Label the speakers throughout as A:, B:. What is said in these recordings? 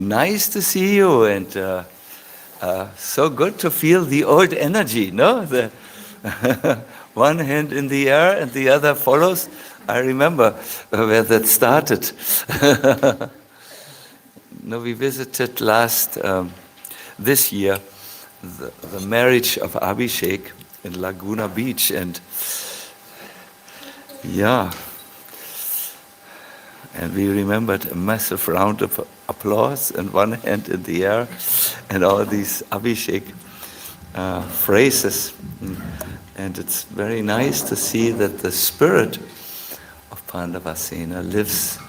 A: Nice to see you, and so good to feel the old energy, no? The one hand in the air and the other follows. I remember where that started. No, we visited this year, the marriage of Abhishek in Laguna Beach, and yeah, and we remembered a massive round of applause and one hand in the air and all these Abhishek phrases. And it's very nice to see that the spirit of Pandava Sena lives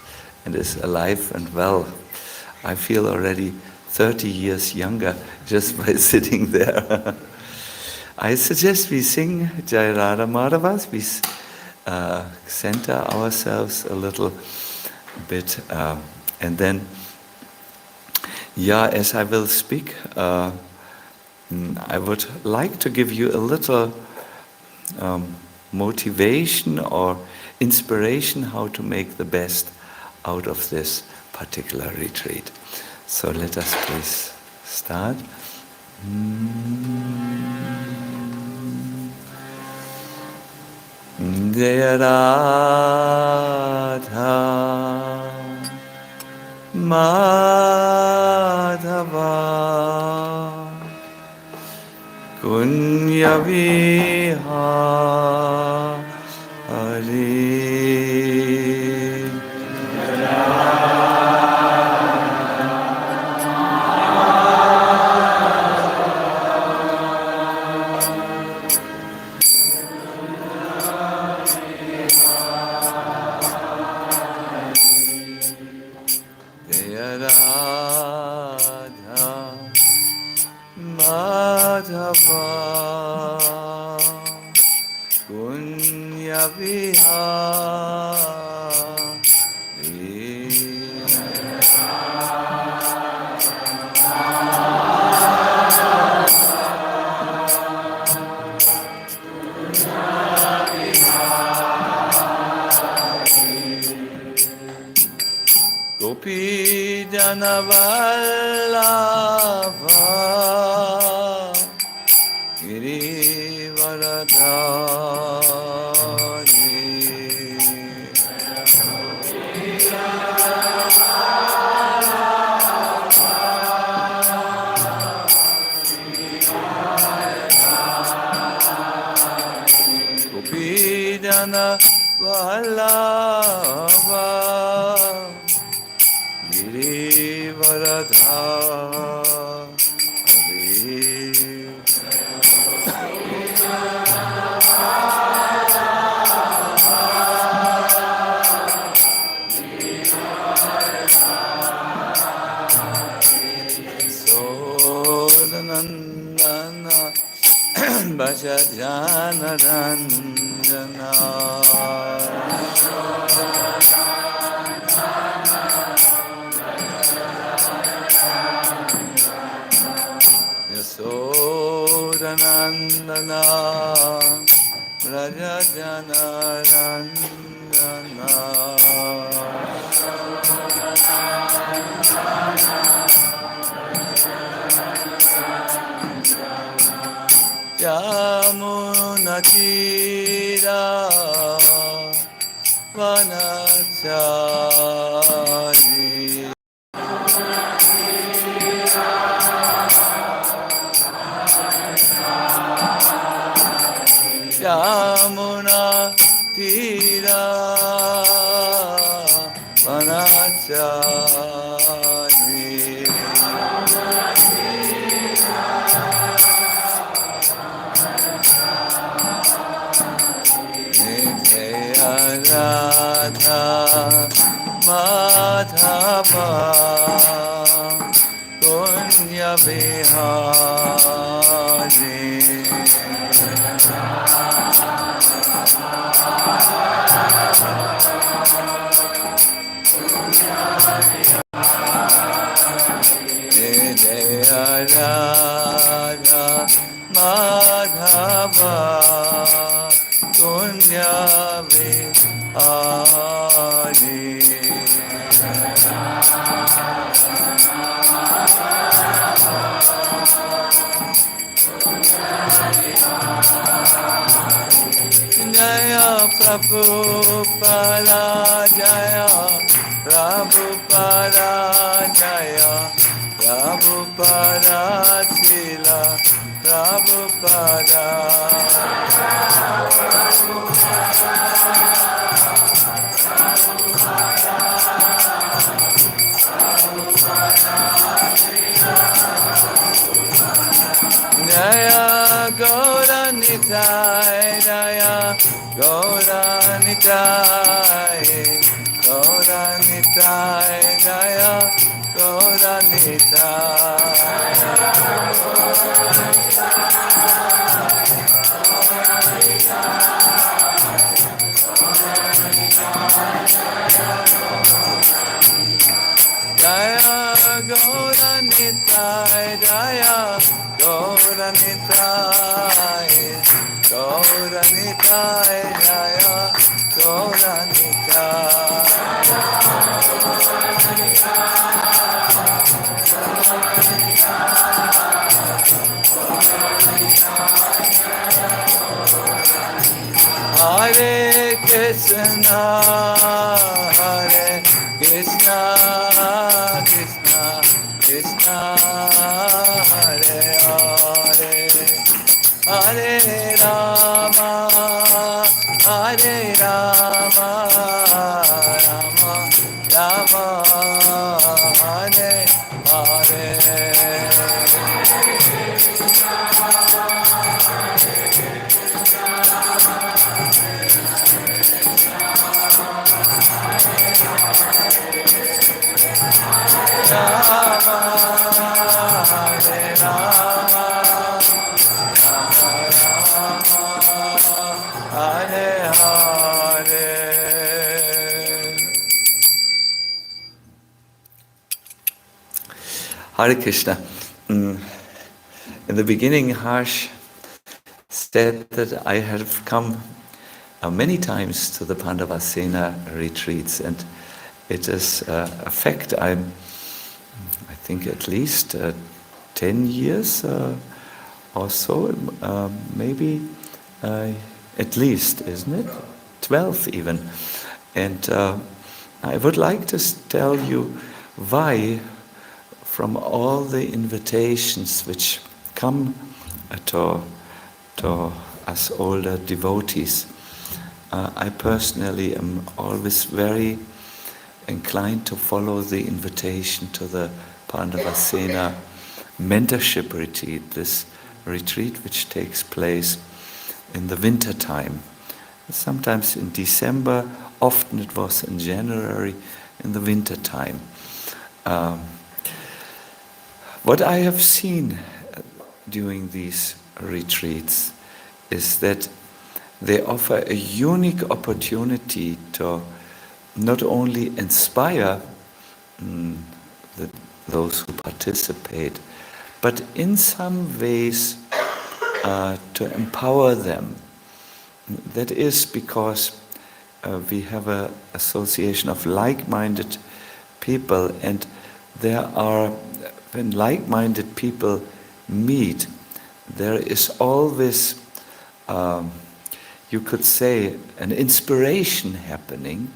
A: and is alive and well. I feel already 30 years younger just by sitting there. I suggest we sing Jai Radha Madhavas. We center ourselves a little bit, and then, as I will speak, I would like to give you a little motivation or inspiration how to make the best out of this particular retreat. So let us please start. Jaya Radha Madhava Kunya Vihari Vallabha Girivaradhari Gopijana Vallabha Sacinandana Bhajajanarandana Yasodanandana Bhajajanarandana Yamunatira Vanachari Yamunatira Vanachari Radha Madhava Punya Vihari Jaya Radha Madhava Punya Vihari Prabhupada Jaya, Prabhupada Jaya, Prabhupada Sila, Prabhupada. Jaya Gaura Nitai, Jaya Gaura Nitai, Gaura Nitai, Jaya Gaura Nitai. Jaya Gaura Nitai, Jaya Gaura Nitai, Gaura Nitai, Jaya Gaura Nitai. Hare Krishna, Hare Krishna, Krishna Krishna, Hare Hare, Hare Rama, Hare Rama, Rama Rama, Hare Hare. Rama, Hare Rama, Hare Hare. Hare Krishna. In the beginning, Harsh said that I have come many times to the Pandava Sena retreats, and it is a fact. I think at least 10 years or so, maybe at least, isn't it? 12 even. And I would like to tell you why, from all the invitations which come to us older devotees, I personally am always very inclined to follow the invitation to the Pandava Sena Mentorship retreat, this retreat which takes place in the winter time. Sometimes in December, often it was in January, in the winter time. What I have seen during these retreats is that they offer a unique opportunity to not only inspire those who participate, but in some ways to empower them. That is because we have an association of like-minded people, and there are, when like-minded people meet, there is always, you could say, an inspiration happening.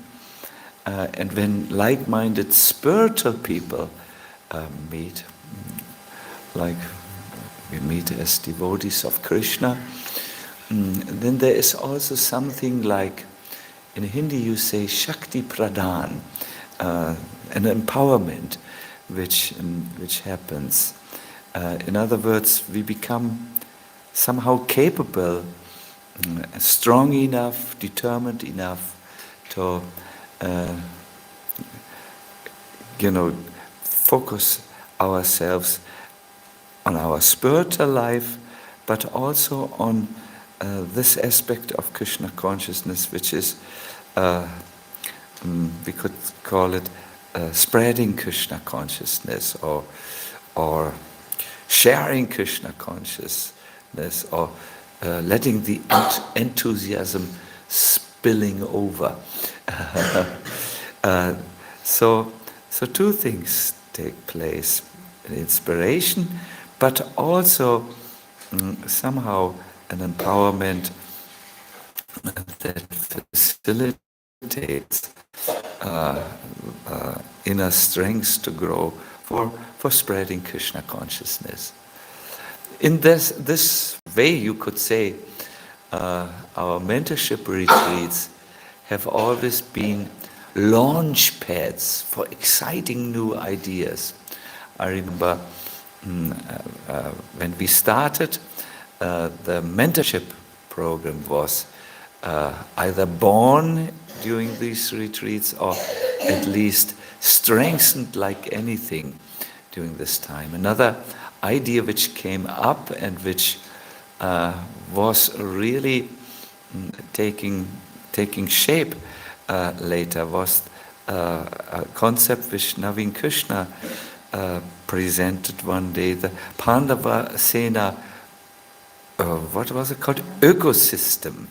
A: And when like-minded spiritual people meet, like we meet as devotees of Krishna, then there is also something like, in Hindi you say Shakti Pradhan, an empowerment which happens. In other words, we become somehow capable, strong enough, determined enough to focus ourselves on our spiritual life, but also on this aspect of Krishna consciousness, which is, we could call it spreading Krishna consciousness, or sharing Krishna consciousness, or letting the enthusiasm spilling over. So two things take place: an inspiration, but also somehow an empowerment that facilitates inner strength to grow for spreading Krishna consciousness. In this way, you could say, our mentorship retreats have always been launch pads for exciting new ideas. I remember when we started, the mentorship program was either born during these retreats or at least strengthened like anything during this time. Another idea which came up and which was really taking shape later was a concept which Naveen Krishna presented one day, the Pandava Sena, what was it called? Ecosystem.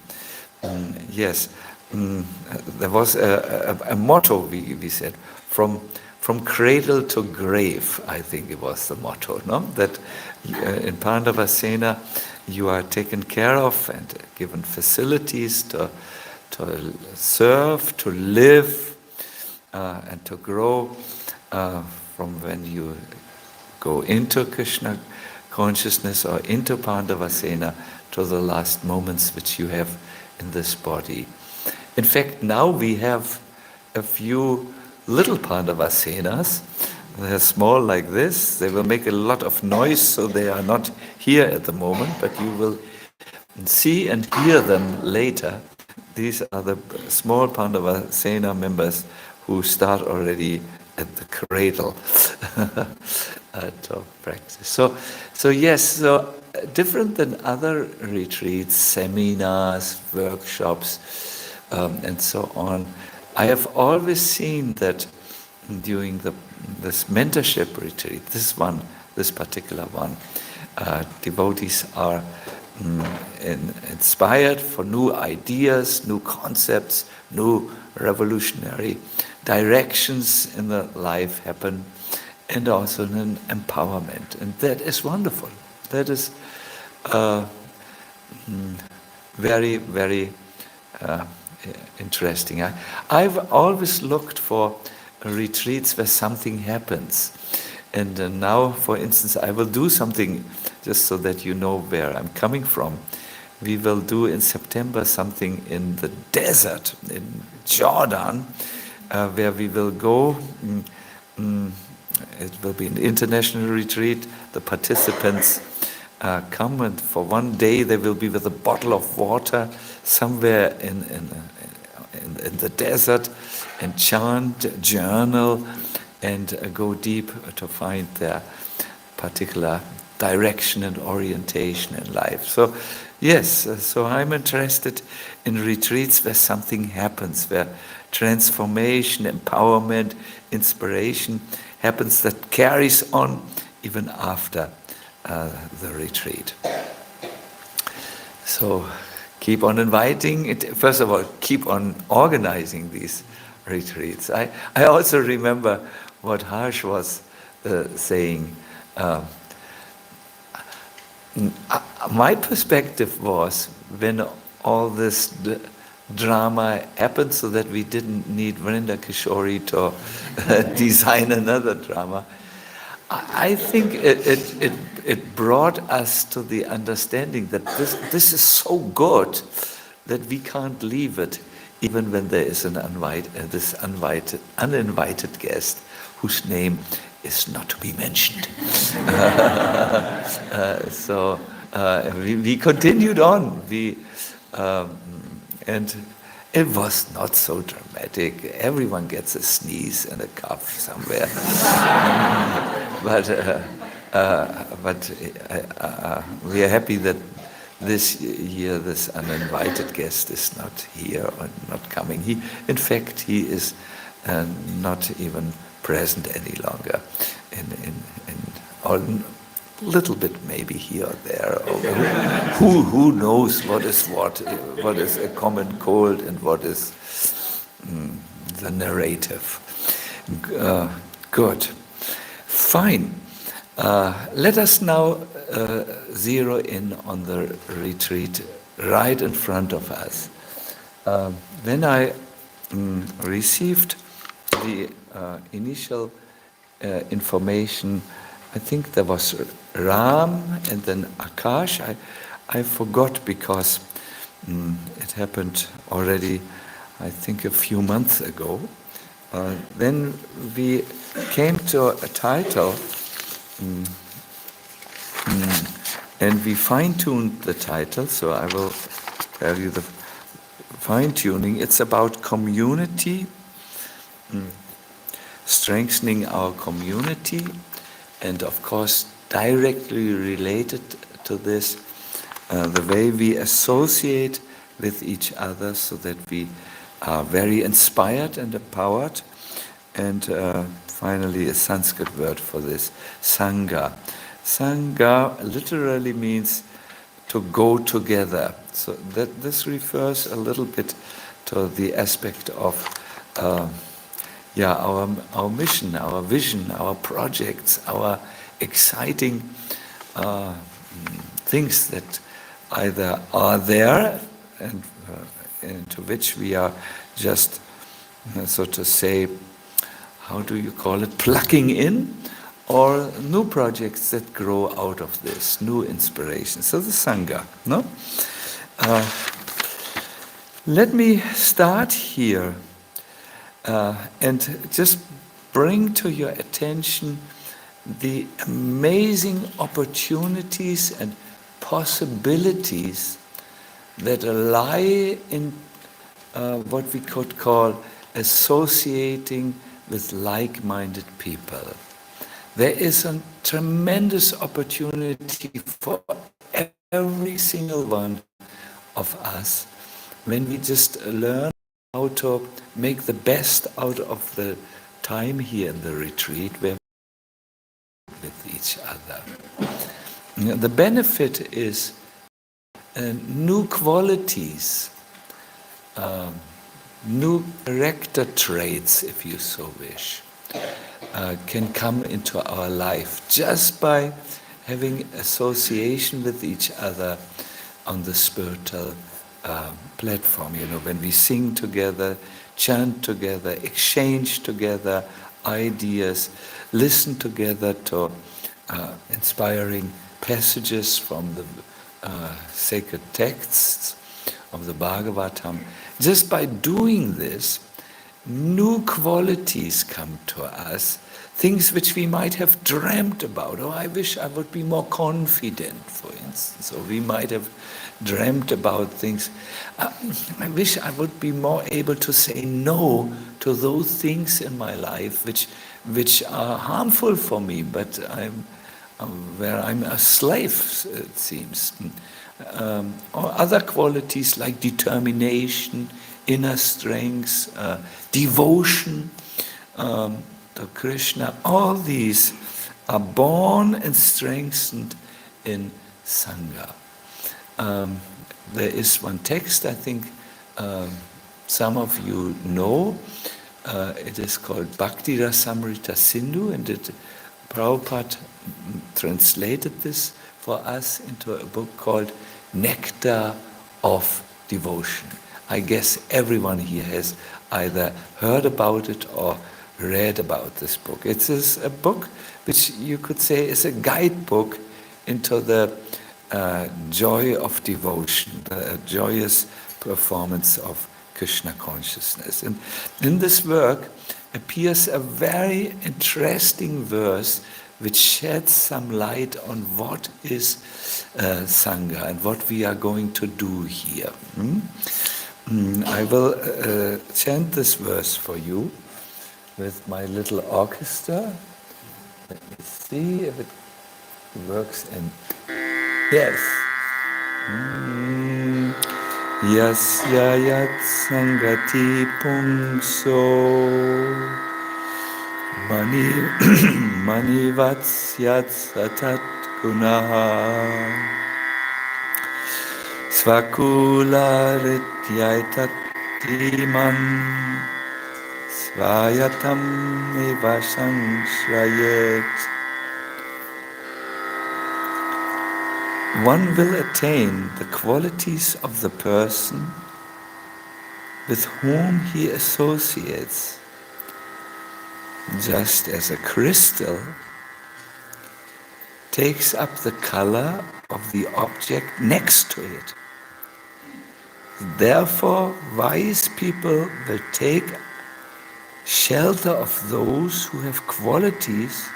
A: Yes, there was a motto we said, from cradle to grave, I think it was the motto, no? That in Pandava Sena you are taken care of and given facilities to serve, to live, and to grow from when you go into Krishna consciousness or into Pandava Sena to the last moments which you have in this body. In fact, now we have a few little Pandava Senas. They're small like this. They will make a lot of noise, so they are not here at the moment, but you will see and hear them later. These are the small Pandava Sena members who start already at the cradle to practice. So yes, different than other retreats, seminars, workshops, and so on, I have always seen that during this mentorship retreat, this particular one, devotees are inspired for new ideas, new concepts, new revolutionary directions in the life happen, and also an empowerment. And that is wonderful. That is very, very interesting. I've always looked for retreats where something happens. And now, for instance, I will do something, just so that you know where I'm coming from. We will do in September something in the desert, in Jordan, where we will go. It will be an international retreat. The participants come, and for one day they will be with a bottle of water somewhere in the desert and chant, journal, and go deep to find their particular direction and orientation in life. So yes, so I'm interested in retreats where something happens, where transformation, empowerment, inspiration happens that carries on even after the retreat. So keep on inviting it. First of all, keep on organizing these retreats. I also remember what Harsh was saying. My perspective was, when all this drama happened, so that we didn't need Vrinda Kishori to design another drama, I think it brought us to the understanding that this is so good that we can't leave it, even when there is an uninvited guest whose name is not to be mentioned. So we continued on. And it was not so dramatic. Everyone gets a sneeze and a cough somewhere. But we are happy that this year this uninvited guest is not here or not coming. In fact, he is not even present any longer. Or a little bit maybe here or there. Who knows what is a common cold and what is the narrative. Good. Fine. Let us now zero in on the retreat right in front of us. when I received the initial information, I think there was Ram and then Akash. I forgot because it happened already, I think, a few months ago. Then we came to a title, and we fine-tuned the title, so I will tell you the fine-tuning. It's about community, strengthening our community, and of course directly related to this, the way we associate with each other so that we are very inspired and empowered. And finally a Sanskrit word for this, sangha. Sangha literally means to go together. So that this refers a little bit to the aspect of our mission, our vision, our projects, our exciting things that either are there and into which we are just, so to say, how do you call it, plugging in, or new projects that grow out of this, new inspiration. So the Sangha, no? Let me start here and just bring to your attention the amazing opportunities and possibilities that lie in what we could call associating with like-minded people. There is a tremendous opportunity for every single one of us when we just learn how to make the best out of the time here in the retreat where we with each other. The benefit is new qualities, new character traits, if you so wish, can come into our life just by having association with each other on the spiritual platform. You know, when we sing together, chant together, exchange together ideas, listen together to inspiring passages from the sacred texts of the Bhagavatam. Just by doing this, new qualities come to us, things which we might have dreamt about. Oh, I wish I would be more confident, for instance. Or we might have dreamt about things. I wish I would be more able to say no to those things in my life which are harmful for me, but where I'm a slave, it seems. Or other qualities like determination, inner strength, devotion to Krishna. All these are born and strengthened in Sangha. There is one text I think some of you know. It is called Bhakti Rasamrita Sindhu, and Prabhupada translated this for us into a book called Nectar of Devotion. I guess everyone here has either heard about it or read about this book. It is a book which you could say is a guidebook into the joy of devotion, the joyous performance of Krishna consciousness. And in this work appears a very interesting verse which sheds some light on what is Sangha and what we are going to do here. I will chant this verse for you with my little orchestra. Let me see if it works in... Yes. Yasya yat sangati pungso mani vatsyat satat gunaha svakula rityaitat iman svayatam nivasang shrayet. One will attain the qualities of the person with whom he associates, just as a crystal takes up the color of the object next to it. Therefore, wise people will take shelter of those who have qualities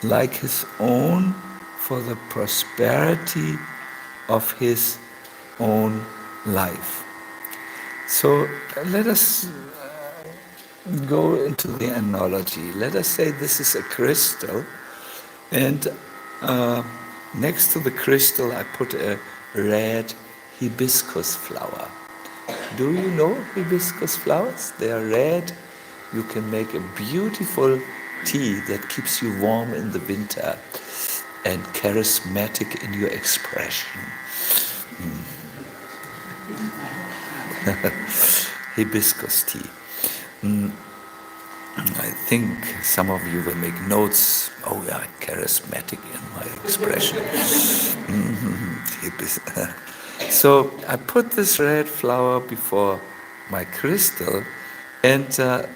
A: like his own for the prosperity of his own life. So let us go into the analogy. Let us say this is a crystal, and next to the crystal I put a red hibiscus flower. Do you know hibiscus flowers? They are red. You can make a beautiful tea that keeps you warm in the winter and charismatic in your expression. Hibiscus tea. I think some of you will make notes. Oh yeah, charismatic in my expression. So I put this red flower before my crystal, and the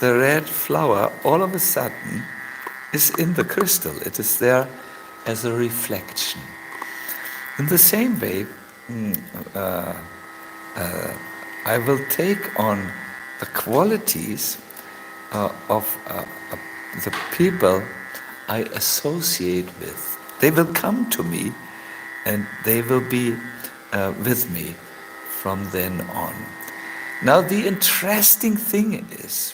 A: red flower all of a sudden is in the crystal. It is there as a reflection. In the same way, I will take on the qualities of the people I associate with. They will come to me and they will be with me from then on. Now the interesting thing is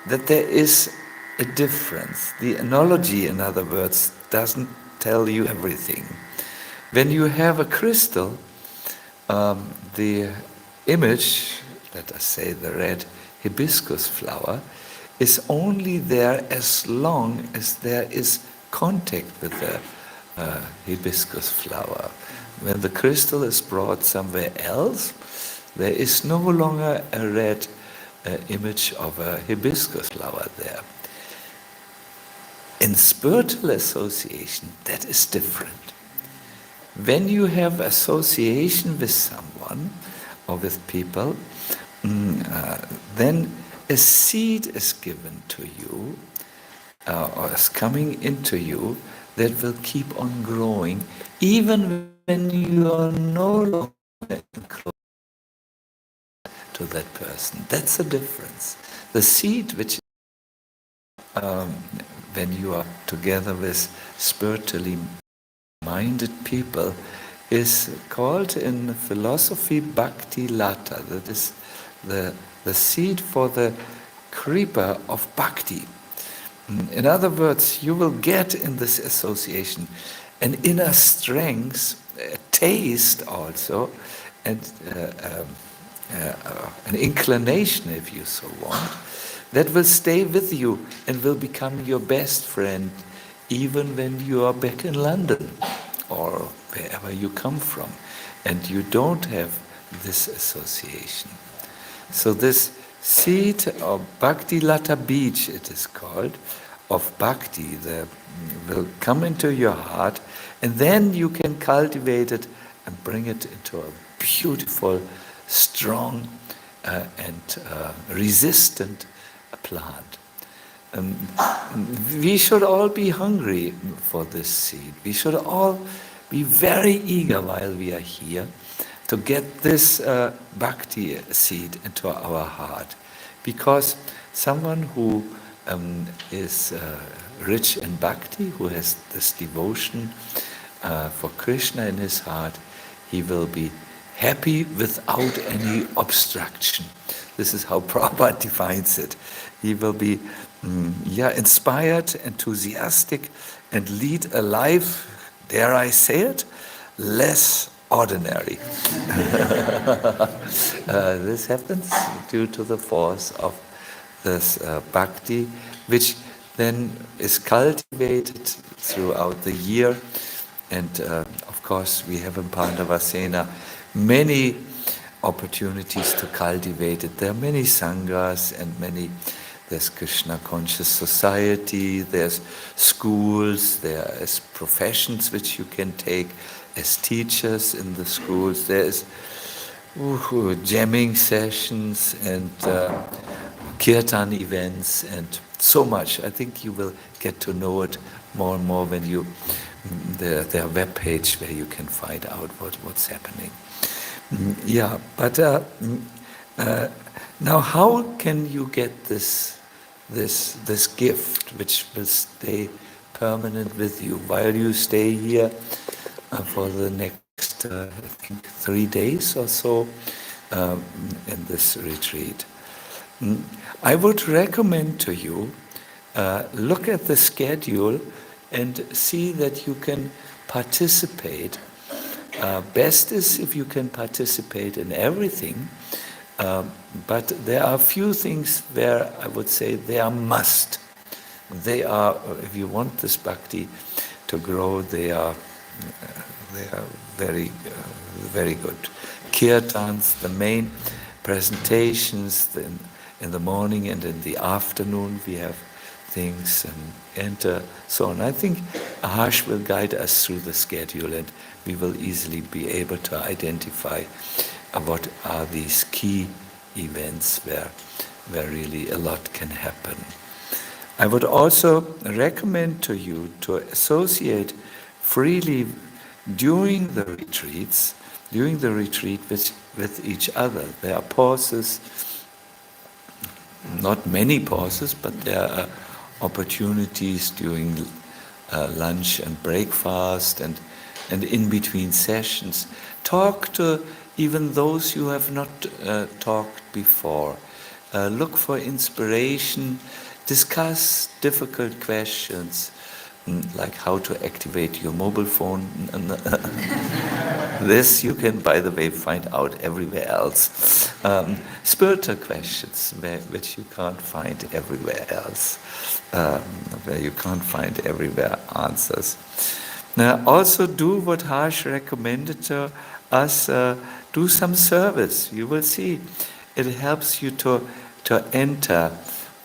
A: that there is a difference. The analogy, in other words, doesn't tell you everything. When you have a crystal, the image, let us say the red hibiscus flower, is only there as long as there is contact with the hibiscus flower. When the crystal is brought somewhere else, there is no longer a red image of a hibiscus flower there. In spiritual association, that is different. When you have association with someone or with people, then a seed is given to you or is coming into you that will keep on growing even when you are no longer close to that person. That's the difference. The seed which when you are together with spiritually minded people is called in philosophy Bhakti Lata. That is the seed for the creeper of Bhakti. In other words, you will get in this association an inner strength, a taste also, and an inclination, if you so want, that will stay with you and will become your best friend even when you are back in London or wherever you come from and you don't have this association. So this seed of Bhakti Lata Beach, it is called, of Bhakti, will come into your heart, and then you can cultivate it and bring it into a beautiful, strong and resistant plant. We should all be hungry for this seed. We should all be very eager while we are here to get this bhakti seed into our heart. Because someone who is rich in bhakti, who has this devotion for Krishna in his heart, he will be happy without any obstruction. This is how Prabhupada defines it. He will be inspired, enthusiastic, and lead a life, dare I say it, less ordinary. This happens due to the force of this bhakti, which then is cultivated throughout the year. And of course, we have in Pandava Sena many opportunities to cultivate it. There are many sanghas and there's Krishna Conscious Society, there's schools, there's professions which you can take as teachers in the schools. There's jamming sessions and Kirtan events and so much. I think you will get to know it more and more when you their web page where you can find out what's happening. Yeah, but now how can you get this gift which will stay permanent with you while you stay here for the next I think 3 days or so in this retreat? I would recommend to you look at the schedule and see that you can participate. Best is if you can participate in everything, but there are a few things where I would say they are must. They are, if you want this bhakti to grow, they are very good. Kirtans, the main presentations in the morning and in the afternoon we have things and so on. I think Harsh will guide us through the schedule and we will easily be able to identify what are these key events where really a lot can happen. I would also recommend to you to associate freely during the retreat with each other. There are pauses, not many pauses, but there are opportunities during lunch and breakfast and in between sessions. Talk to even those you have not talked before. Look for inspiration, discuss difficult questions, like how to activate your mobile phone. This you can, by the way, find out everywhere else. Spiritual questions which you can't find everywhere else, where you can't find everywhere answers. Now, also do what Harsh recommended to us, do some service. You will see it helps you to enter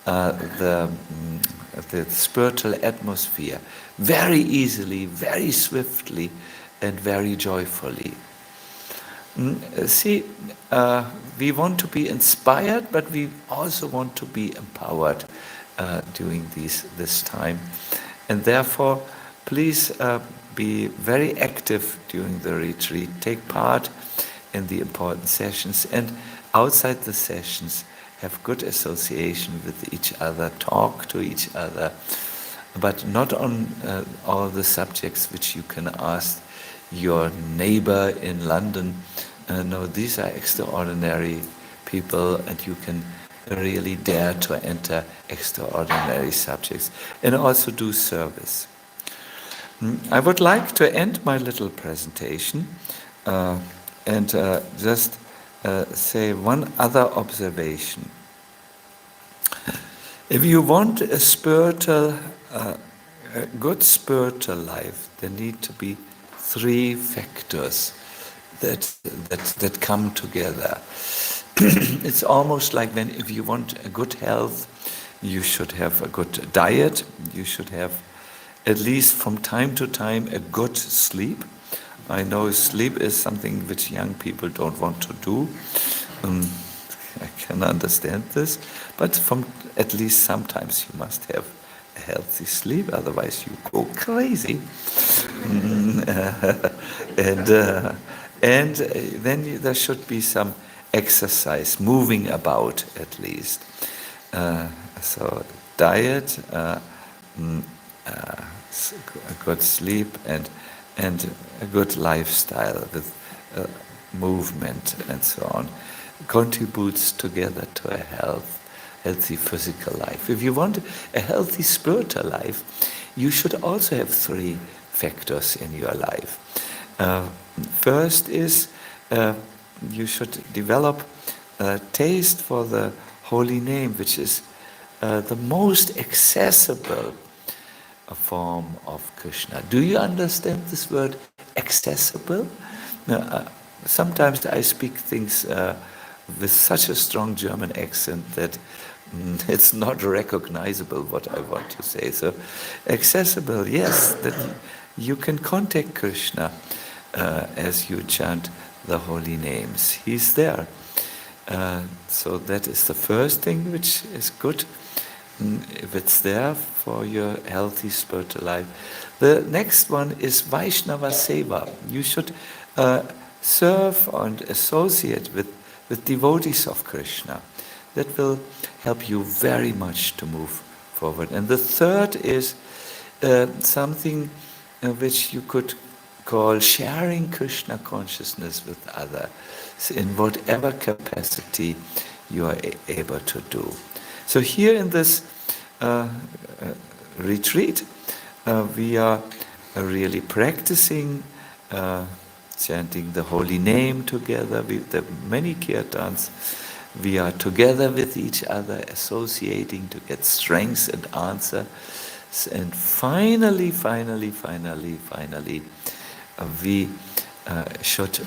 A: the spiritual atmosphere very easily, very swiftly, and very joyfully. See, we want to be inspired, but we also want to be empowered during this time. And therefore, please be very active during the retreat. Take part in the important sessions, and outside the sessions, have good association with each other, talk to each other, but not on all the subjects which you can ask your neighbor in London. No, these are extraordinary people, and you can really dare to enter extraordinary subjects and also do service. I would like to end my little presentation and just say one other observation. If you want a good spiritual life, there need to be 3 factors that come together. It's almost like if you want a good health, you should have a good diet, you should have at least from time to time a good sleep. I know sleep is something which young people don't want to do. I can understand this, but from at least sometimes you must have a healthy sleep, otherwise you go crazy. And then there should be some exercise, moving about at least. So diet, a good sleep, and a good lifestyle with movement and so on contributes together to a healthy physical life. If you want a healthy spiritual life, you should also have 3 factors in your life. First is you should develop a taste for the holy name, which is the most accessible form of Krishna. Do you understand this word accessible? Sometimes I speak things with such a strong German accent that it's not recognizable what I want to say. So accessible, yes, that you can contact Krishna as you chant the holy names. He's there. So that is the first thing which is good, if it's there for your healthy spiritual life. The next one is Vaishnava Seva. You should serve and associate with devotees of Krishna. That will help you very much to move forward. And the third is something which you could call sharing Krishna consciousness with others in whatever capacity you are able to do. So here in this retreat, we are really practicing chanting the holy name together. There are many kirtans. We are together with each other, associating to get strength and answer. And finally, we should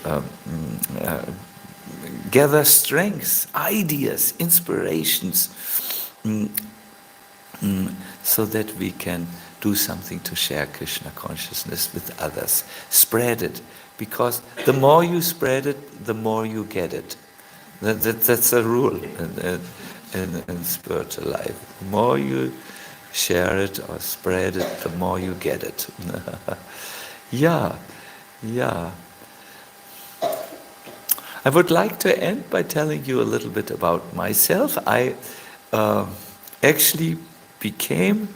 A: gather strength, ideas, inspirations, so that we can do something to share Krishna consciousness with others. Spread it, because the more you spread it, the more you get it. That's a rule in spiritual life. The more you share it or spread it, the more you get it. Yeah. I would like to end by telling you a little bit about myself. I actually became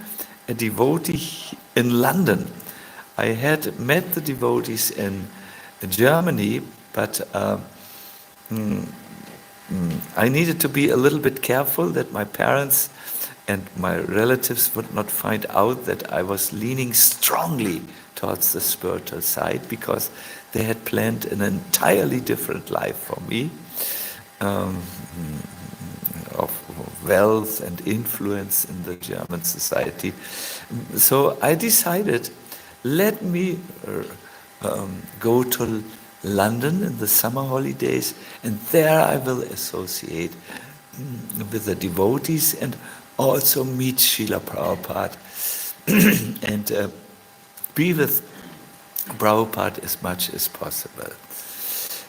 A: a devotee in London. I had met the devotees in Germany, but I needed to be a little bit careful that my parents and my relatives would not find out that I was leaning strongly towards the spiritual side, because they had planned an entirely different life for me, of wealth and influence in the German society. So I decided, let me go to London in the summer holidays, and there I will associate with the devotees and also meet Srila Prabhupada and be with Prabhupada as much as possible.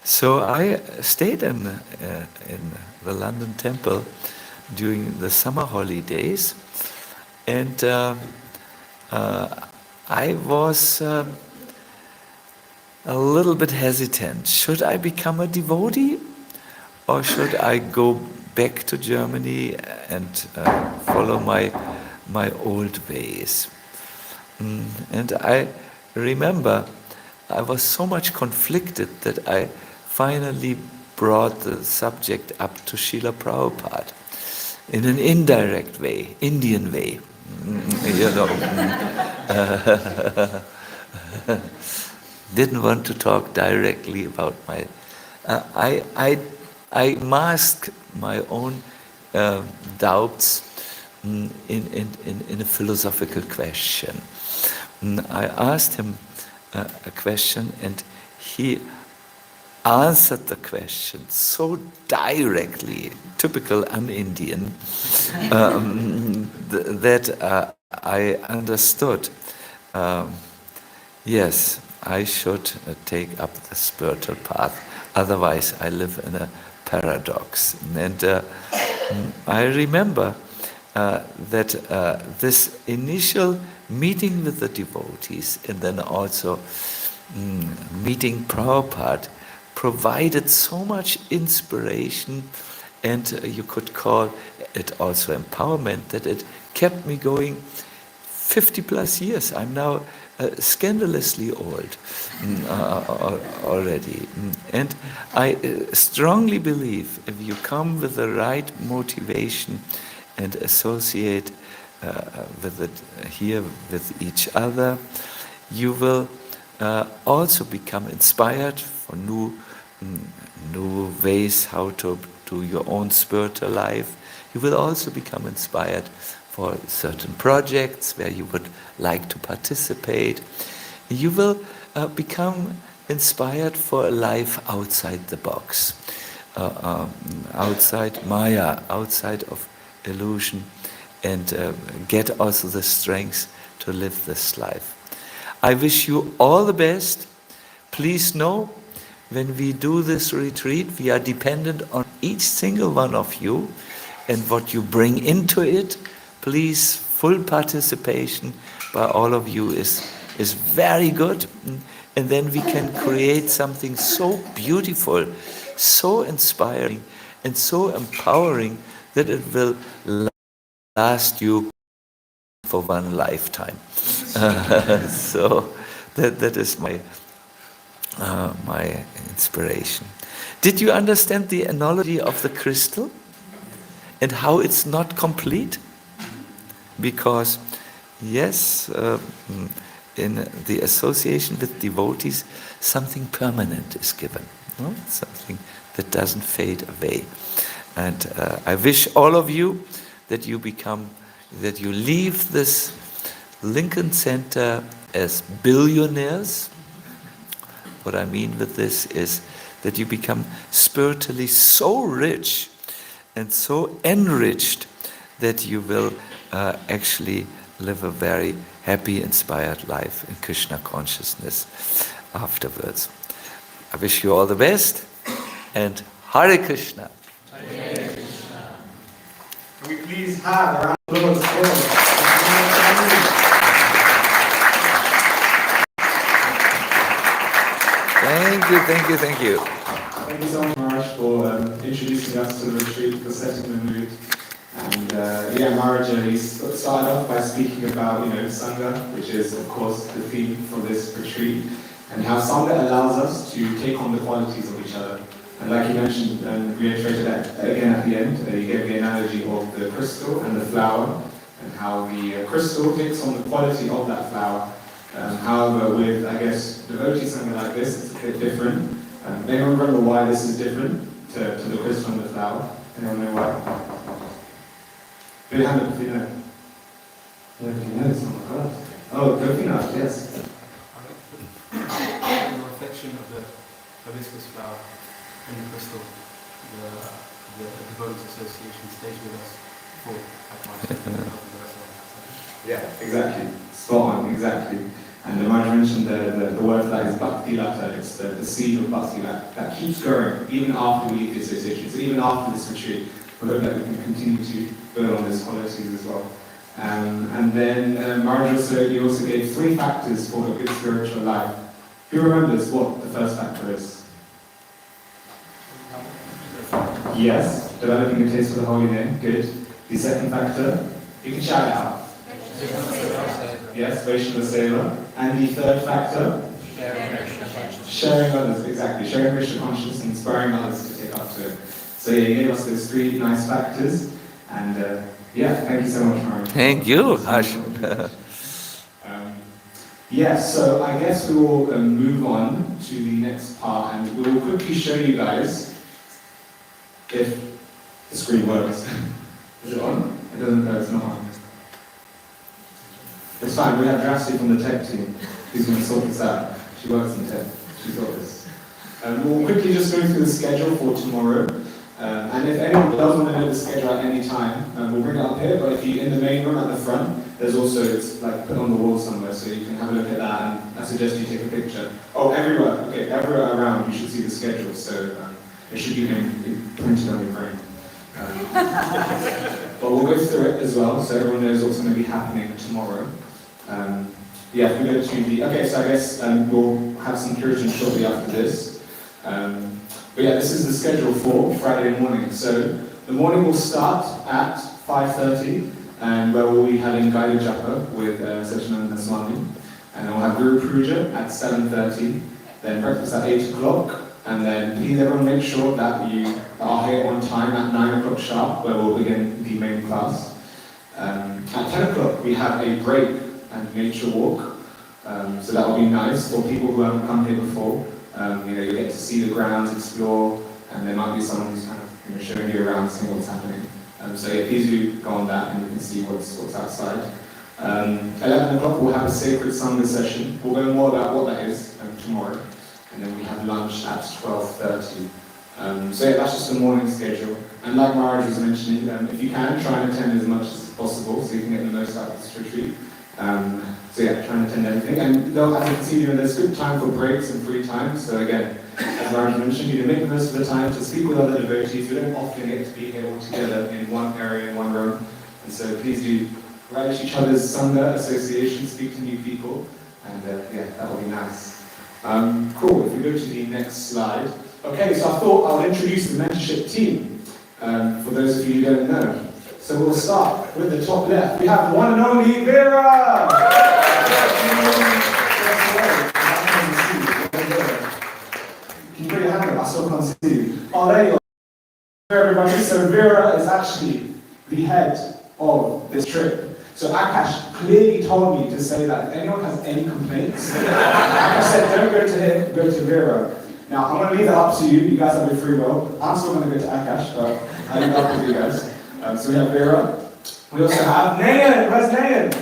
A: So I stayed in the London temple during the summer holidays, and I was a little bit hesitant. Should I become a devotee, or should I go back to Germany and follow my old ways? And I remember I was so much conflicted that I finally brought the subject up to Srila Prabhupada in an indirect way, Indian way, Didn't want to talk directly about my. I masked my own doubts in a philosophical question. I asked him a question, and he answered the question so directly, typical un-Indian, that I understood, yes, I should take up the spiritual path, otherwise I live in a paradox. And I remember that this initial meeting with the devotees, and then also meeting Prabhupada, provided so much inspiration, and you could call it also empowerment, that it kept me going 50 plus years. I'm now scandalously old already. And I strongly believe if you come with the right motivation and associate with it here with each other, you will also become inspired for new ways how to do your own spiritual life. You will also become inspired for certain projects where you would like to participate. You will become inspired for a life outside the box, outside Maya, outside of illusion, and get also the strength to live this life. I wish you all the best. Please know when we do this retreat, we are dependent on each single one of you and what you bring into it. Please, full participation by all of you is very good. And then we can create something so beautiful, so inspiring, and so empowering that it will last you for one lifetime. So that is my inspiration. Did you understand the analogy of the crystal and how it's not complete? Because yes, in the association with devotees, something permanent is given, no? Something that doesn't fade away. And I wish all of you that you leave this Lincoln Center as billionaires. What I mean with this is that you become spiritually so rich and so enriched that you will actually live a very happy, inspired life in Krishna consciousness afterwards. I wish you all the best, and Hare Krishna.
B: Hare Krishna. Can we please have a round of applause?
A: Thank you.
B: Thank you so much, Maharaj, for introducing us to the retreat, for setting the mood. And Maharaj, he started off by speaking about, sangha, which is, of course, the theme for this retreat, and how sangha allows us to take on the qualities of each other. And like you mentioned and reiterated that again at the end, you gave the analogy of the crystal and the flower, and how the crystal takes on the quality of that flower. However, with, I guess, devotee sangha like this, it's a bit different. Anyone remember why this is different to the crystal and the flower? Anyone know why? Good hand up if you know. Nobody knows, oh my God. Oh, Gopinath, yes.
C: The reflection of the hibiscus flower in the crystal, the devotees association stays with us for
B: Yeah, exactly. Spot on, exactly. And the Maharaj mentioned the word for that is Bhakti Lata. It's the seed of Bhakti that keeps growing even after we leave the association. So even after this retreat, we hope that we can continue to build on these qualities as well. And then Maharaj he also gave 3 factors for a good spiritual life. Who remembers what the first factor is? Yes, developing a taste for the holy name. Good. The second factor, you can shout it out. Yes, Vaishnava Seva. And the third factor? Sharing others, exactly. Sharing Krishna consciousness and inspiring others to take up to it. So he gave us those 3 nice factors. And thank you so much, Maharaj.
A: Thank you, Ash.
B: So I guess we will move on to the next part, and we will quickly show you guys if the screen works. Is it on? It doesn't go, it's not on. It's fine, we have Drasty from the tech team who's going to sort this out. She works in tech, she's got this. We'll quickly just go through the schedule for tomorrow. And if anyone does want to know the schedule at any time, we'll bring it up here, but if you're in the main room at the front, there's also, it's like put on the wall somewhere, so you can have a look at that, and I suggest you take a picture. Oh, everywhere, okay, everywhere around you should see the schedule, so it should be printed on your brain. But we'll go through it as well, so everyone knows what's going to be happening tomorrow. We go to the, so I guess we'll have some Kirtan shortly after this. This is the schedule for Friday morning. So the morning will start at 5:30, and where we'll be having guided japa with Sacinandana Swami, and then we'll have Guru Puja at 7:30, then breakfast at 8 o'clock, and then please everyone make sure that you are here on time at 9 o'clock sharp, where we'll begin the main class. At 10 o'clock we have a break and nature walk, so that will be nice for people who haven't come here before. You get to see the grounds, explore, and there might be someone who's kind of showing you around, seeing what's happening. Please do go on that, and you can see what's outside. 11 o'clock we'll have a sacred sangha session. We'll learn more about what that is tomorrow, and then we have lunch at 12:30. That's just the morning schedule. And like Maharaj was mentioning, if you can, try and attend as much as possible so you can get the most out of this retreat. Try and attend everything. And as you can see, there's good time for breaks and free time. So again, as Raj mentioned, you make the most of the time to speak with other devotees. We don't often get to be here all together in one area, in one room. And so please do relish each other's sangha, association, speak to new people. And yeah, that will be nice. Cool, if we go to the next slide. Okay, so I thought I would introduce the mentorship team, for those of you who don't know. So we'll start with the top left. We have the one and only Vera! Can you put your hand up? I still can't see you. Oh, there you go. Everybody, so Vera is actually the head of this trip. So Akash clearly told me to say that if anyone has any complaints, Akash said don't go to him, go to Vera. Now I'm going to leave that up to you, you guys have your free will. I'm still going to go to Akash, but I leave that up with you guys. So we have Vera. We also have Nayan. Where's Nayan?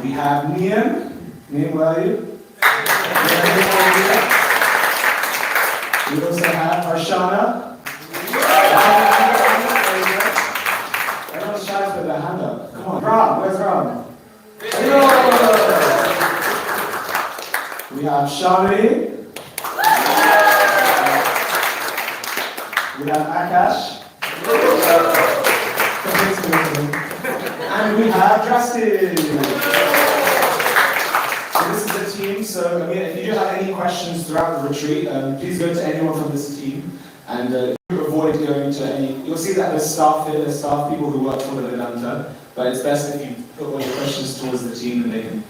B: We have Nian. Nian, where are you? We also have Arshana. Everyone's shy to put their hand up. Come on. Ram, where's Ram? We have Shami. We have Akash. And we have Justin. So this is the team. So if you do have any questions throughout the retreat, please go to anyone from this team. And avoid going to any. You'll see that there's staff here, there's staff people who work for the Vedanta. But it's best if you put all your questions towards the team and they can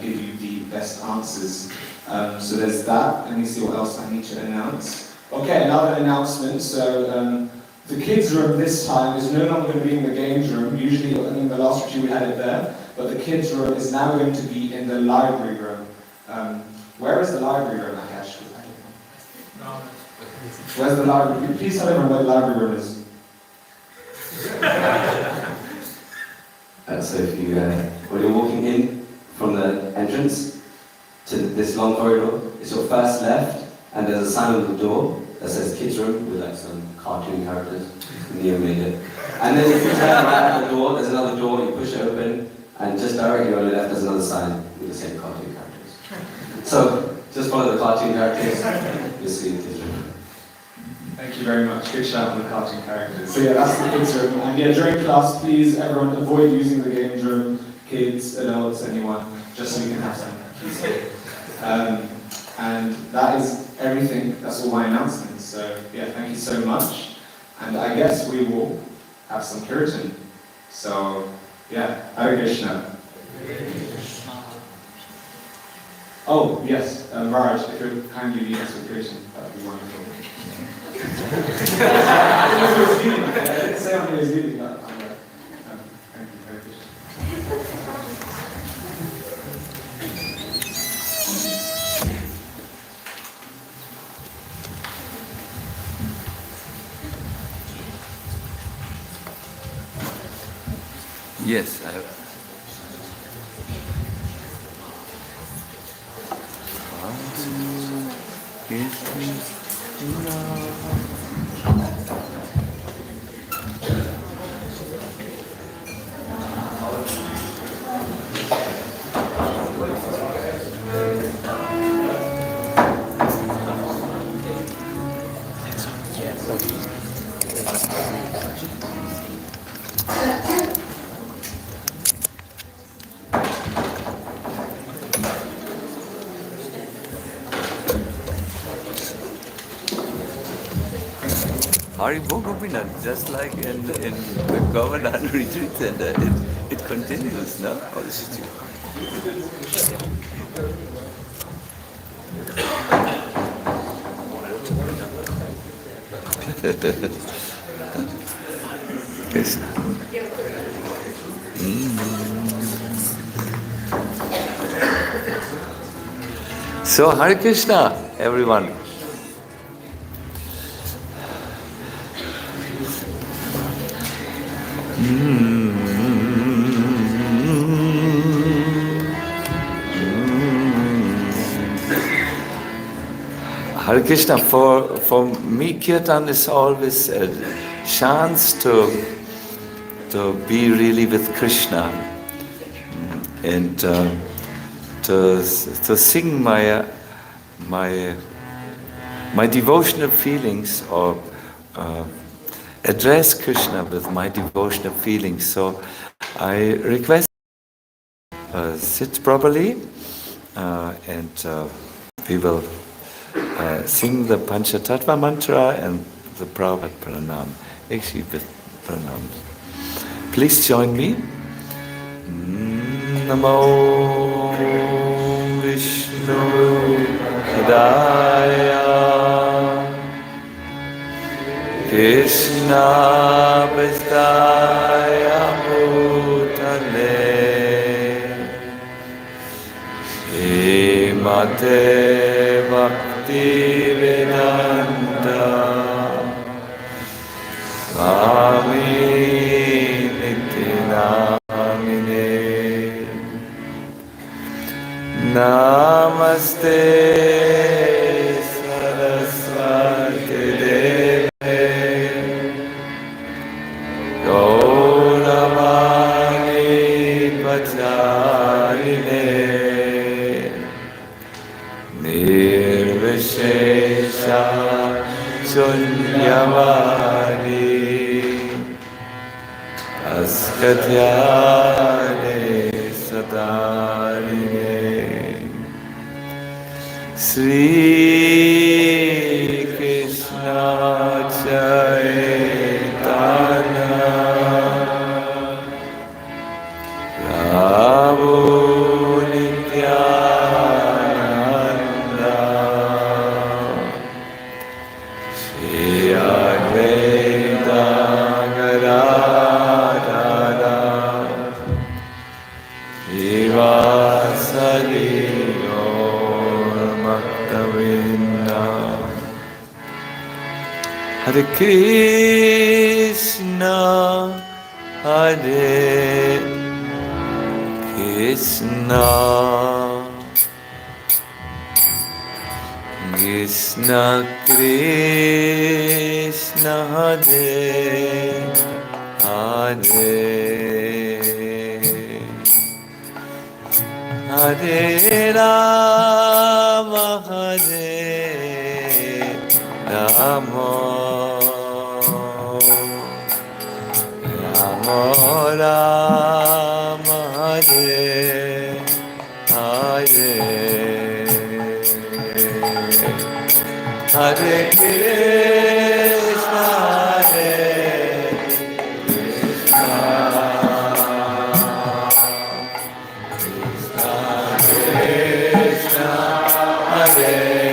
B: give you the best answers. So there's that. Let me see what else I need to announce. Okay, another announcement. So the kids' room this time is no longer going to be in the games room. Usually in the last retreat we had it there. But the kids' room is now going to be in the library room. Where is the library room, Akash? Where's the library? Please tell everyone where the library room is.
D: So if you, when you're walking in from the entrance to this long corridor, it's your first left, and there's a sign on the door that says kids room with like some cartoon characters. Neo made it. And then if you turn right at the door, there's another door, you push it open, and just directly on the left there's another sign with the same cartoon characters. So just follow the cartoon characters, you'll see the kids room.
B: Thank you very much. Good shout on the cartoon characters. So yeah, that's the kids room. And yeah, during class, please, everyone, avoid using the games room. Kids, adults, anyone, just so we can have some peace. And that is everything. That's all my announcements. So yeah, thank you so much. And I guess we will have some Kirtan. So yeah, Hare Krishna. Oh yes, Raj, if you would kindly lead us with Kirtan, that would be wonderful. I didn't say I'm always leading, but thank you, Hare Krishna.
A: Yes, I have. Haribo Gopinath, just like in the Govardhan Retreat Center, it continues, no? Or is it you? Krishna. So, Hare Krishna, everyone. Hare Krishna, for me, Kirtan is always a chance to be really with Krishna and to to sing my devotional feelings, or address Krishna with my devotional feelings. So I request sit properly, and we will sing the Panchatattva mantra and the Prabhupada Pranam, actually with Pranam. Please join me. Namo Vishnu Hidaya Krishna Vistaya Bhutale Mate Bhakti Vedanta Swami Nityanamine Namaste Saraswati Deve Gauravani Pacharine Nirvishesha Sunyavadi Askatyane Sadarine Sri Krishna Chaitanya Prabhu Nityananda Shri Advaita Gadadhara Srivasadi Hare Krishna, Hare Krishna, Krishna Krishna, Hare Hare, Hare Rama, Hare Rama, Rama Rama, Hare Hare, Hare Krishna, Hare Krishna, Krishna Krishna, Hare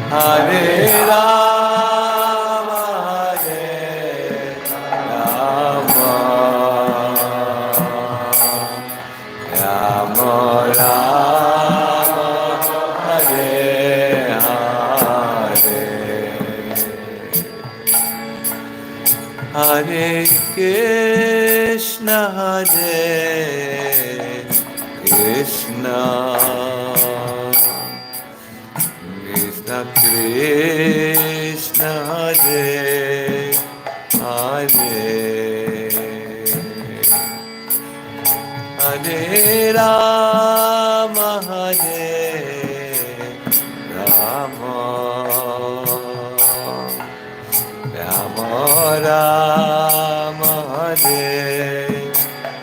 A: Hare Rama, Hare Rama, Rama Rama, Hare Hare, Hare Krishna, Hare Krishna, Krishna Hare Hare, Hare Rama, Hare Rama, Rama Rama, Hare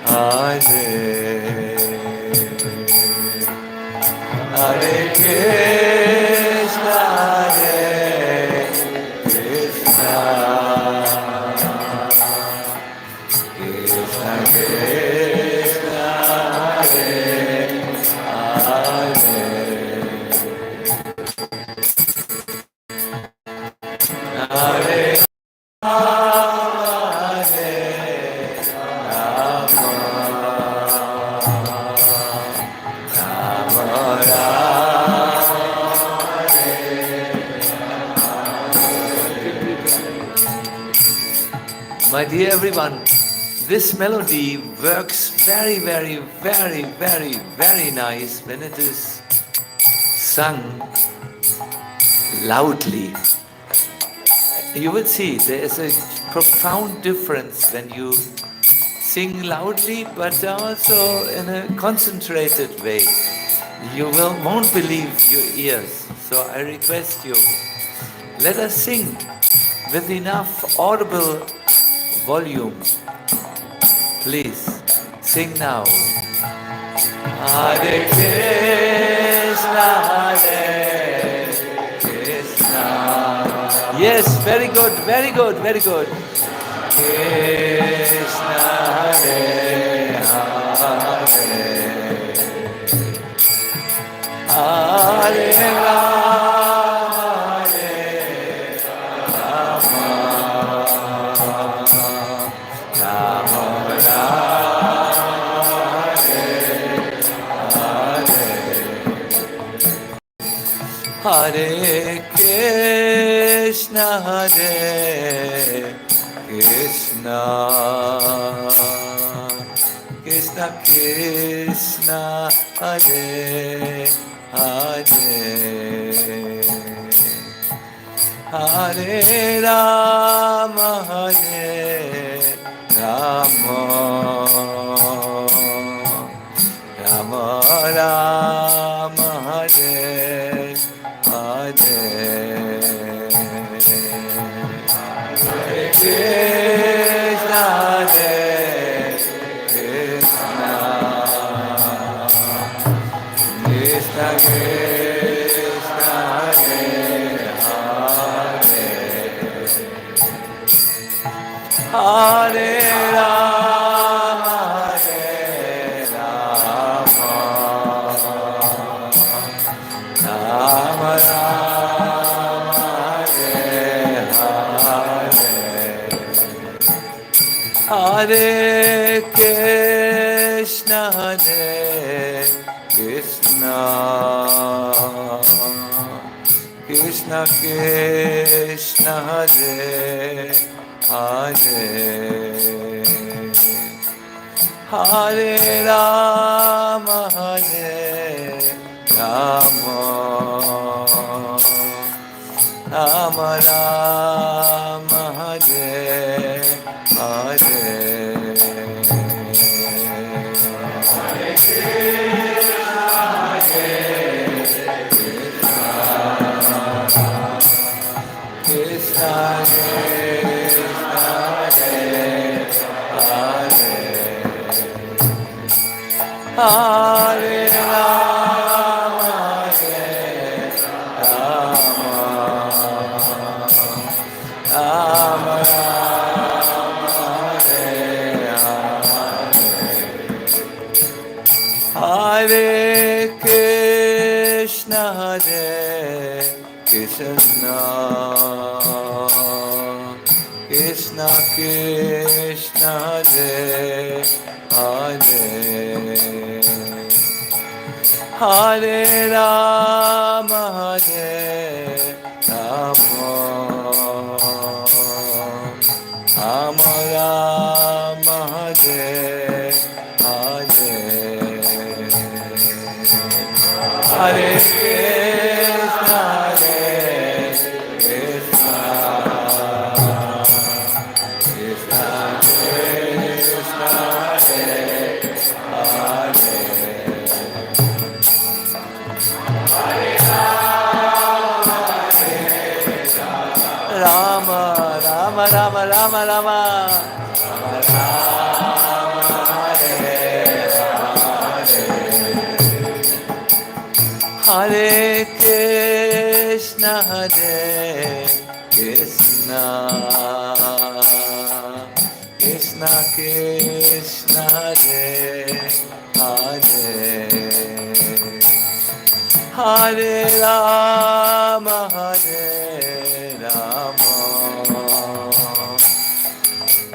A: Hare, Hare Krishna, My dear everyone, this melody works very, very, very, very, very nice when it is sung loudly. You will see there is a profound difference when you sing loudly, but also in a concentrated way. You won't believe your ears. So I request you, let us sing with enough audible volume. Please, sing now. Hare Krishna, Hare Krishna. Yes, very good, very good, very good. Krishna, Hare Hare, Hare Rama, Hare Rama, Rama Rama, Hare Krishna, Hare Krishna, Krishna Krishna, Hare Hare, Hare Rama, Hare Rama, Rama Rama, Hare Hare, Hare Krishna, Hare Krishna, Krishna Krishna, Hare Hare, Hare Rama, Hare Rama, Rama Rama, Hare Hare, Hare Krishna, Hare Krishna, Krishna Krishna, Hare Hare, Hare Rama, Hare Rama, Rama Rama, Hare Hare, Hare Krishna, Krishna, Hare Hare, Hare Rama, Hare Rama, Rama Rama, Hare Hare, Hare Krishna, Hare Krishna, Krishna Krishna, Hare Hare, Hare Rama, Hare Rama, Rama Rama, Hare Hare, Hare Krishna, Hare Krishna, Krishna Krishna, Hare Hare, Hare Rama, Rama Rama, Rama Rama, Hare Krishna, Hare Krishna, Krishna Krishna, Hare Hare, Hare Rama, Hare Rama,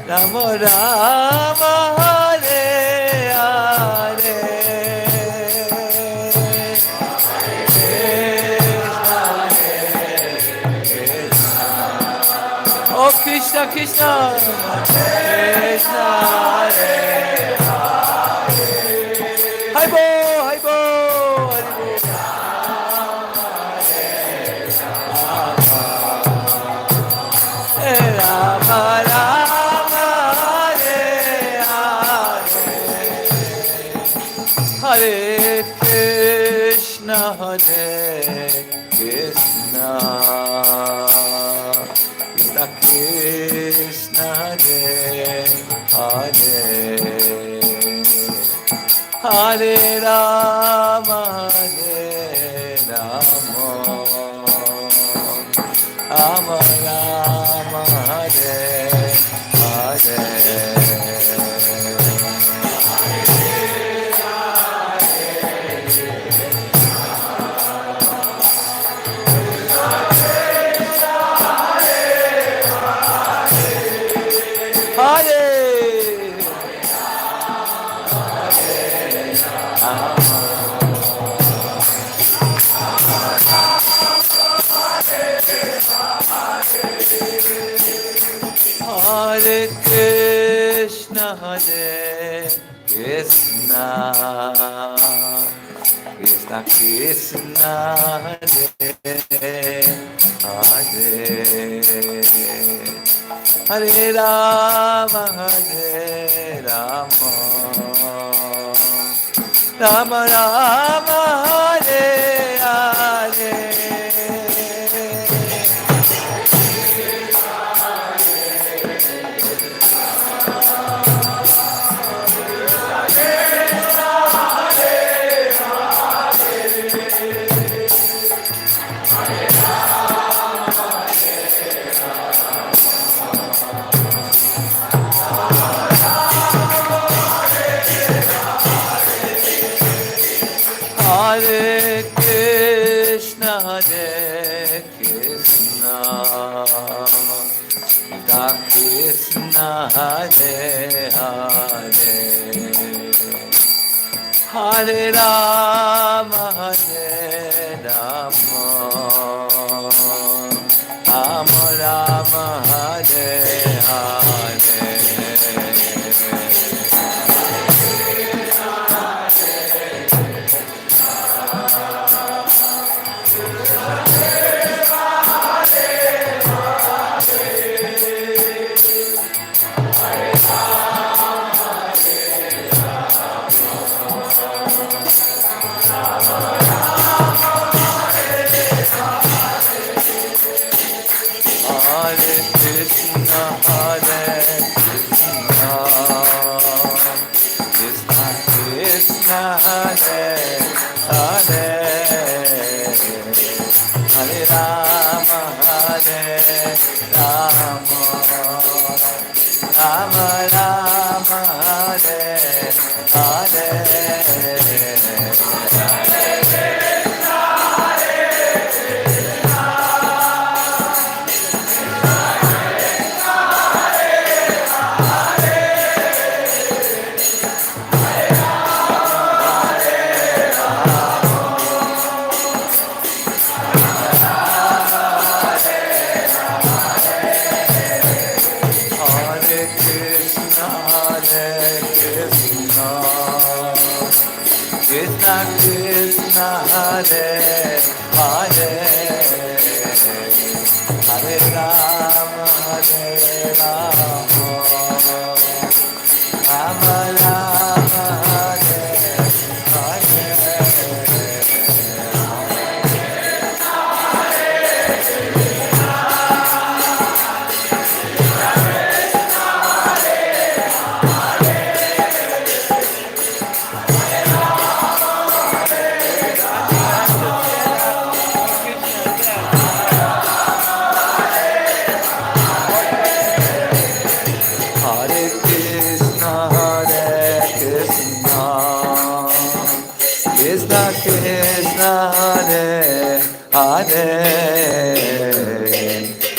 A: Rama Rama, Hare Hare, Oh Krishna Krishna, Krishna, Hare Hare, Hai Bo, Hai Bo, Hari Bo, Rama Rama, Hare Hare, Krishna Hare Hare Hare Rama Rama Rama Hare Hare Hare Krishna Krishna Krishna Krishna Hare Hare Hare Rama Rama Rama Hare Hare Hare Krishna Krishna Krishna Hare Hare Hare Rama Rama Rama Rama Hare Hare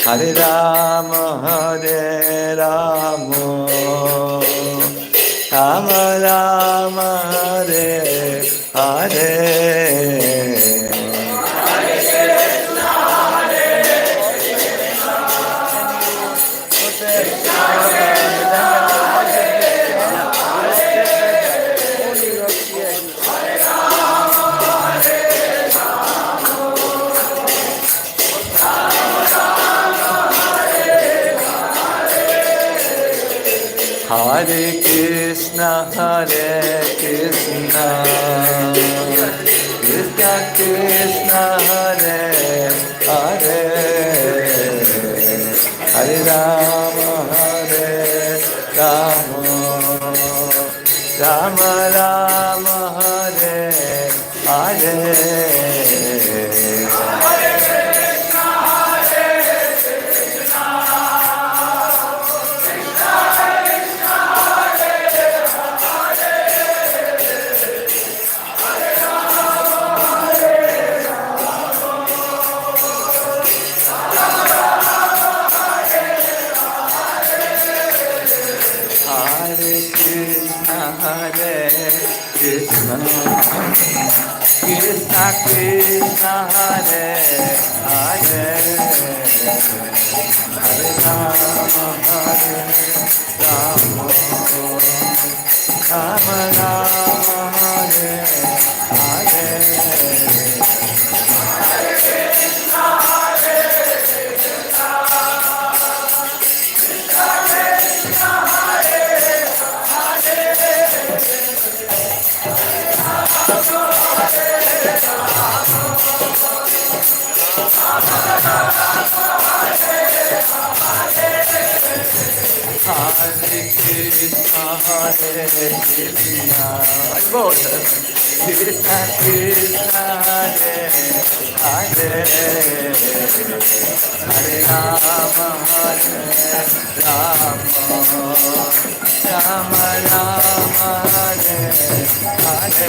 A: Hare Rama Hare Rama Rama Rama Hare Hare Hare Krishna Krishna Krishna Hare Hare Hare Rama, Rama Rama, Hare Hare. Krishna, Krishna Krishna, Hare Hare, Hare Rama, Rama Rama, Hare Hare. Hare Krishna, Hare Krishna, Krishna Krishna, Hare Hare, Hare Rama, Rama Rama, Hare Hare.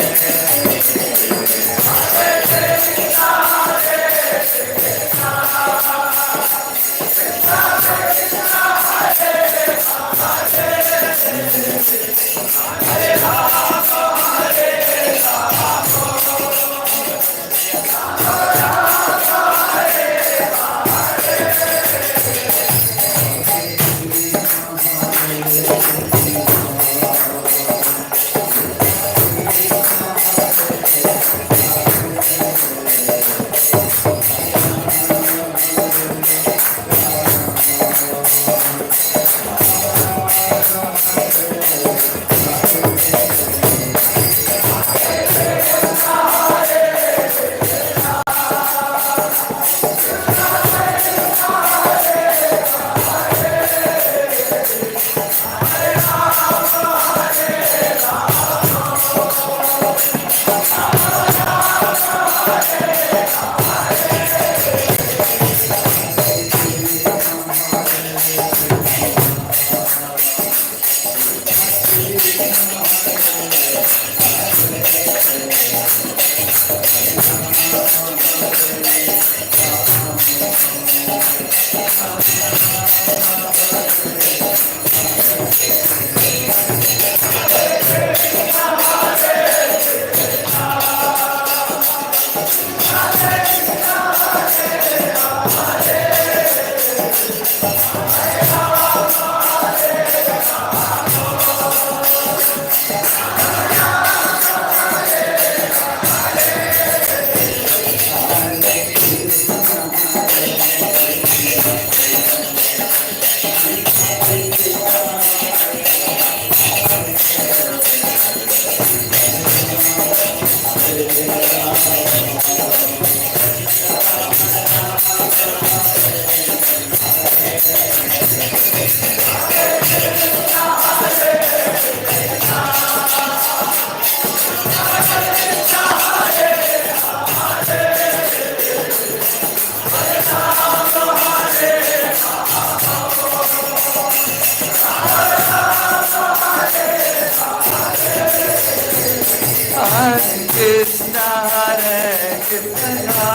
A: Hare Krishna, Hare Krishna,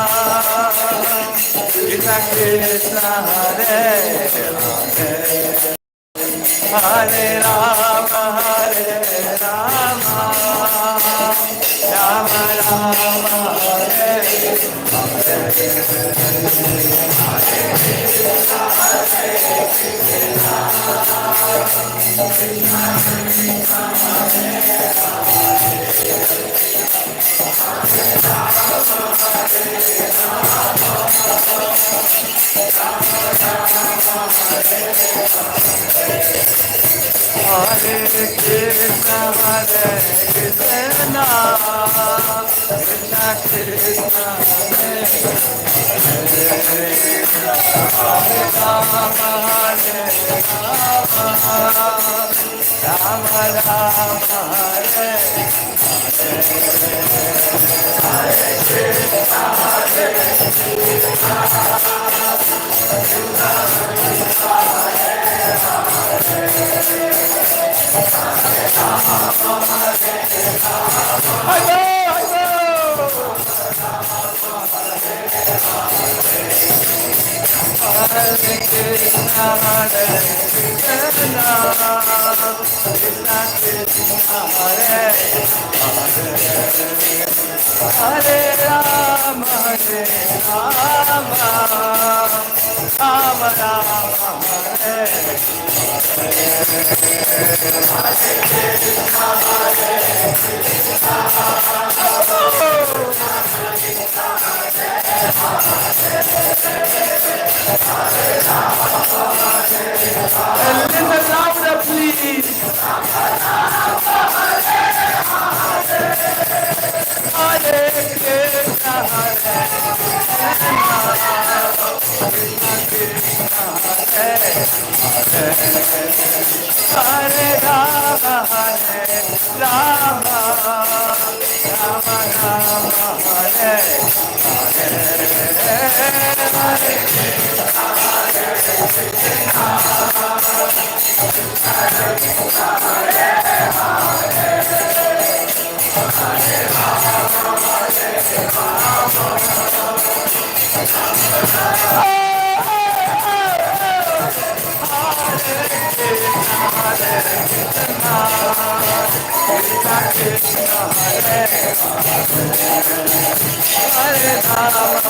A: Krishna Krishna, Hare Hare, Hare Rama, Rama Rama, Hare Hare Krishna, Hare Krishna, Krishna Krishna, Hare Hare, Hare Rama, Hare Rama